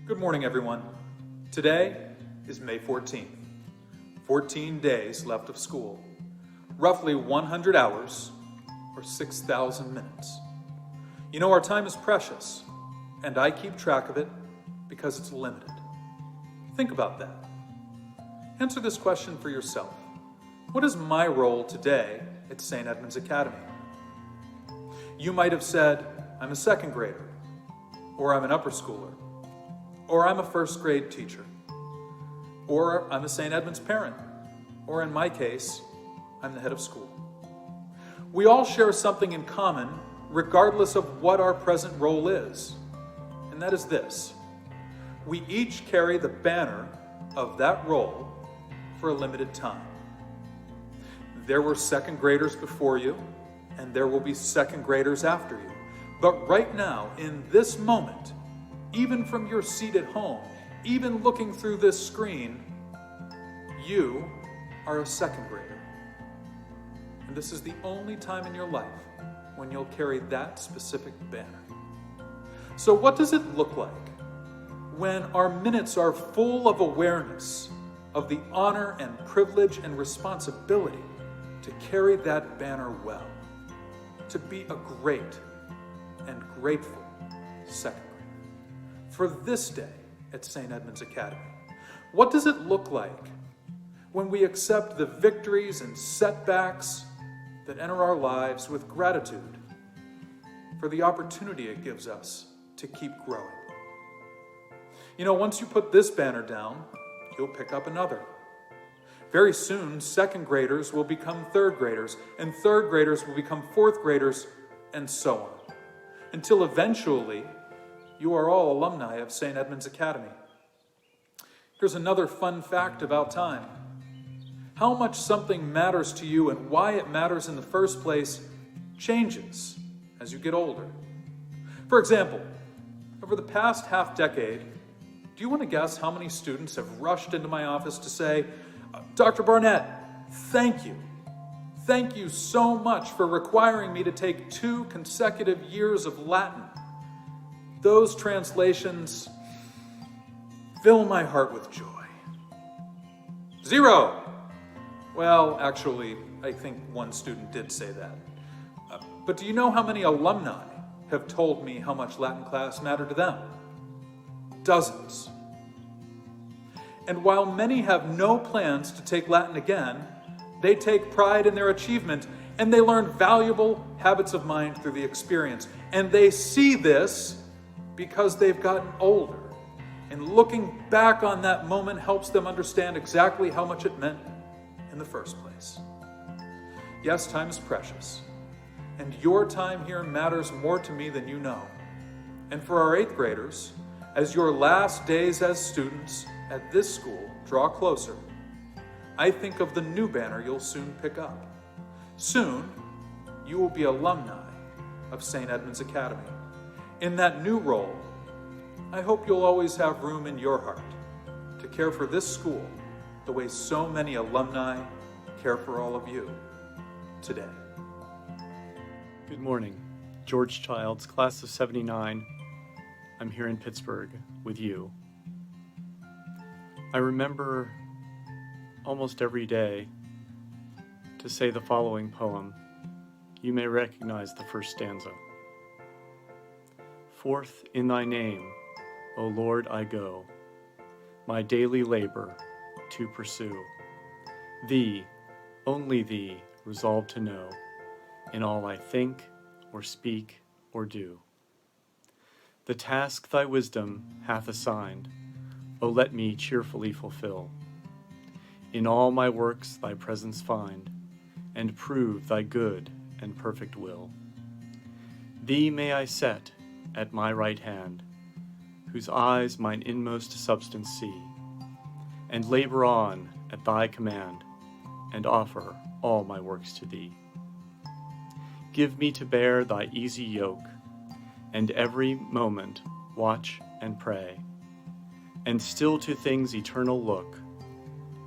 Good morning, everyone. Today is May 14th. 14 days left of school. Roughly 100 hours or 6,000 minutes. You know, our time is precious, and I keep track of it because it's limited. Think about that. Answer this question for yourself. What is my role today at St. Edmund's Academy? You might have said, I'm a second grader, or I'm an upper schooler, or I'm a first grade teacher, or I'm a St. Edmund's parent, or in my case, I'm the head of school. We all share something in common regardless of what our present role is, and that is this. We each carry the banner of that role for a limited time. There were second graders before you, and there will be second graders after you. But right now, in this moment, even from your seat at home, even looking through this screen, you are a second grader. And this is the only time in your life when you'll carry that specific banner. So what does it look like when our minutes are full of awareness of the honor and privilege and responsibility to carry that banner well, to be a great and grateful second grader? For this day at St. Edmund's Academy, what does it look like when we accept the victories and setbacks that enter our lives with gratitude for the opportunity it gives us to keep growing? You know, once you put this banner down, you'll pick up another. Very soon, second graders will become third graders, and third graders will become fourth graders, and so on. Until eventually, you are all alumni of St. Edmund's Academy. Here's another fun fact about time. How much something matters to you and why it matters in the first place changes as you get older. For example, over the past half-decade, do you want to guess how many students have rushed into my office to say, Dr. Barnett, thank you. Thank you so much for requiring me to take 2 consecutive years of Latin. Those translations fill my heart with joy. 0. Well, actually, I think one student did say that. But do you know how many alumni have told me how much Latin class mattered to them? Dozens. And while many have no plans to take Latin again, they take pride in their achievement and they learn valuable habits of mind through the experience. And they see this because they've gotten older. And looking back on that moment helps them understand exactly how much it meant in the first place. Yes, time is precious. And your time here matters more to me than you know. And for our 8th graders, as your last days as students at this school draw closer, I think of the new banner you'll soon pick up. Soon, you will be alumni of St. Edmund's Academy. In that new role, I hope you'll always have room in your heart to care for this school the way so many alumni care for all of you today. Good morning. George Childs, class of 79. I'm here in Pittsburgh with you. I remember almost every day to say the following poem. You may recognize the first stanza. Forth in thy name, O Lord, I go, my daily labor to pursue. Thee, only thee, resolve to know, in all I think, or speak, or do. The task thy wisdom hath assigned, O let me cheerfully fulfill. In all my works thy presence find, and prove thy good and perfect will. Thee may I set at my right hand, whose eyes mine inmost substance see, and labor on at thy command, and offer all my works to thee. Give me to bear thy easy yoke, and every moment watch and pray, and still to things eternal look,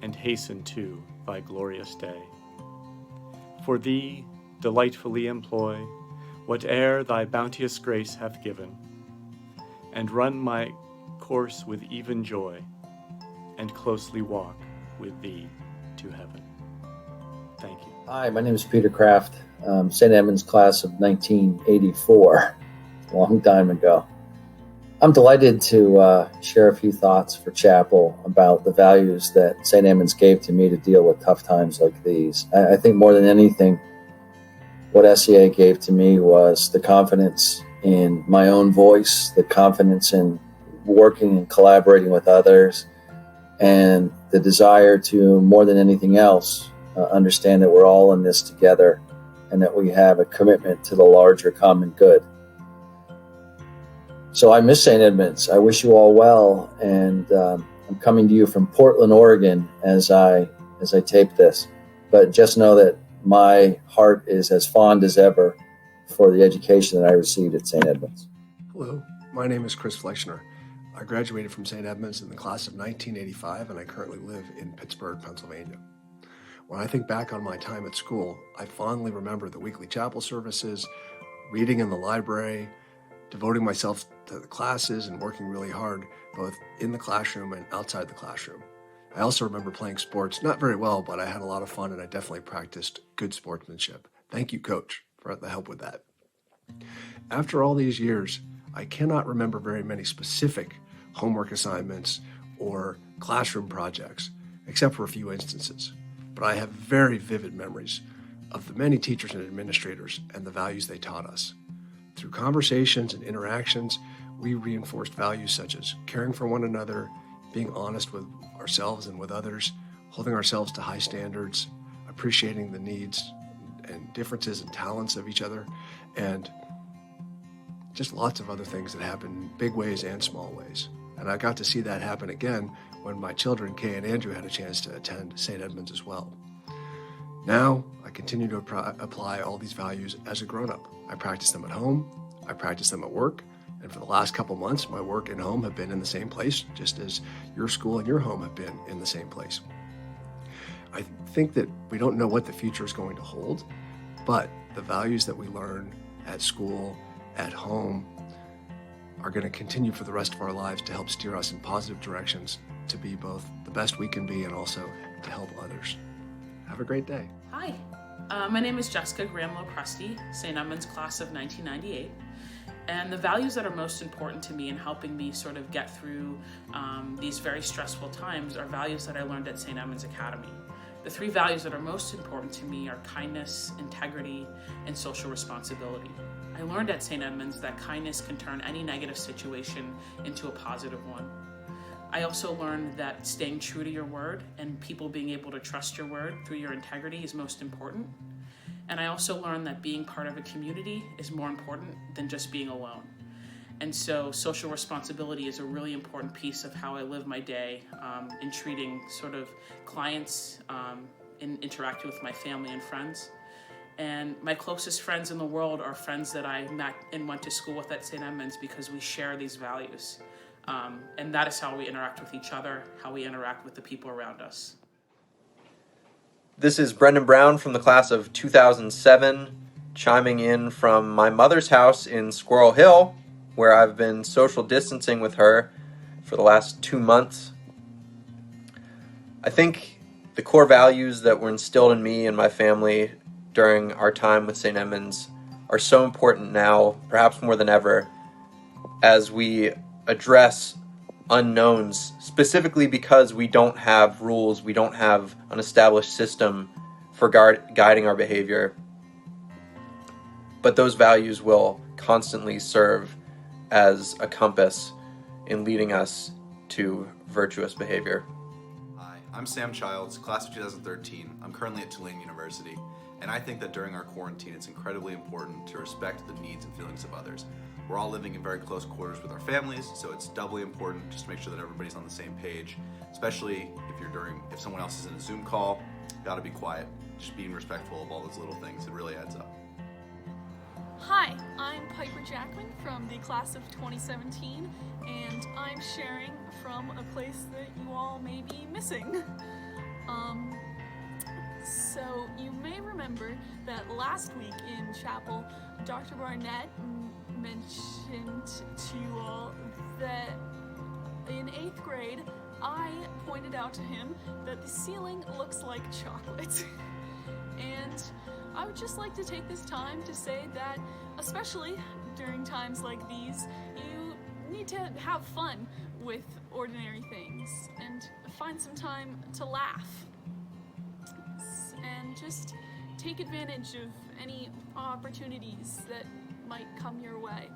and hasten to thy glorious day. For thee delightfully employ whate'er thy bounteous grace hath given, and run my course with even joy, and closely walk with thee to heaven. Thank you. Hi, my name is Peter Kraft, St. Edmund's class of 1984, a long time ago. I'm delighted to share a few thoughts for chapel about the values that St. Edmund's gave to me to deal with tough times like these. I think more than anything, what SEA gave to me was the confidence in my own voice, the confidence in working and collaborating with others, and the desire to, more than anything else, understand that we're all in this together and that we have a commitment to the larger common good. So I miss St. Edmund's. I wish you all well, and I'm coming to you from Portland, Oregon as I tape this. But just know that my heart is as fond as ever for the education that I received at St. Edmund's. Hello, my name is Chris Flexner. I graduated from St. Edmund's in the class of 1985, and I currently live in Pittsburgh, Pennsylvania. When I think back on my time at school, I fondly remember the weekly chapel services, reading in the library, devoting myself to the classes and working really hard, both in the classroom and outside the classroom. I also remember playing sports, not very well, but I had a lot of fun and I definitely practiced good sportsmanship. Thank you, Coach, for the help with that. After all these years, I cannot remember very many specific homework assignments or classroom projects, except for a few instances. But I have very vivid memories of the many teachers and administrators and the values they taught us. Through conversations and interactions, we reinforced values such as caring for one another, being honest with ourselves and with others, holding ourselves to high standards, appreciating the needs and differences and talents of each other, and just lots of other things that happen in big ways and small ways. And I got to see that happen again when my children, Kay and Andrew, had a chance to attend St. Edmund's as well. Now, I continue to apply all these values as a grown-up. I practice them at home, I practice them at work, and for the last couple months, my work and home have been in the same place, just as your school and your home have been in the same place. I think that we don't know what the future is going to hold, but the values that we learn at school, at home, are going to continue for the rest of our lives to help steer us in positive directions to be both the best we can be and also to help others. Have a great day. Hi, my name is Jessica Gramlich, St. Edmund's class of 1998. And the values that are most important to me in helping me sort of get through these very stressful times are values that I learned at St. Edmund's Academy. The three values that are most important to me are kindness, integrity, and social responsibility. I learned at St. Edmund's that kindness can turn any negative situation into a positive one. I also learned that staying true to your word and people being able to trust your word through your integrity is most important. And I also learned that being part of a community is more important than just being alone. And so social responsibility is a really important piece of how I live my day in treating sort of clients, in interacting with my family and friends. And my closest friends in the world are friends that I met and went to school with at St. Edmund's because we share these values. And that is how we interact with each other, how we interact with the people around us. This is Brendan Brown from the class of 2007, chiming in from my mother's house in Squirrel Hill, where I've been social distancing with her for the last 2 months. I think the core values that were instilled in me and my family during our time with St. Edmund's are so important now, perhaps more than ever, as we address unknowns, specifically because we don't have rules, we don't have an established system for guiding our behavior. But those values will constantly serve as a compass in leading us to virtuous behavior. Hi, I'm Sam Childs, class of 2013. I'm currently at Tulane University, and I think that during our quarantine it's incredibly important to respect the needs and feelings of others. We're all living in very close quarters with our families, so it's doubly important just to make sure that everybody's on the same page, especially if someone else is in a Zoom call. Gotta be quiet. Just being respectful of all those little things, it really adds up. Hi, I'm Piper Jacqueline from the class of 2017, and I'm sharing from a place that you all may be missing. So you may remember that last week in chapel, Dr. Barnett mentioned to you all that in 8th grade, I pointed out to him that the ceiling looks like chocolate. And I would just like to take this time to say that, especially during times like these, you need to have fun with ordinary things and find some time to laugh. And just take advantage of any opportunities that might come your way.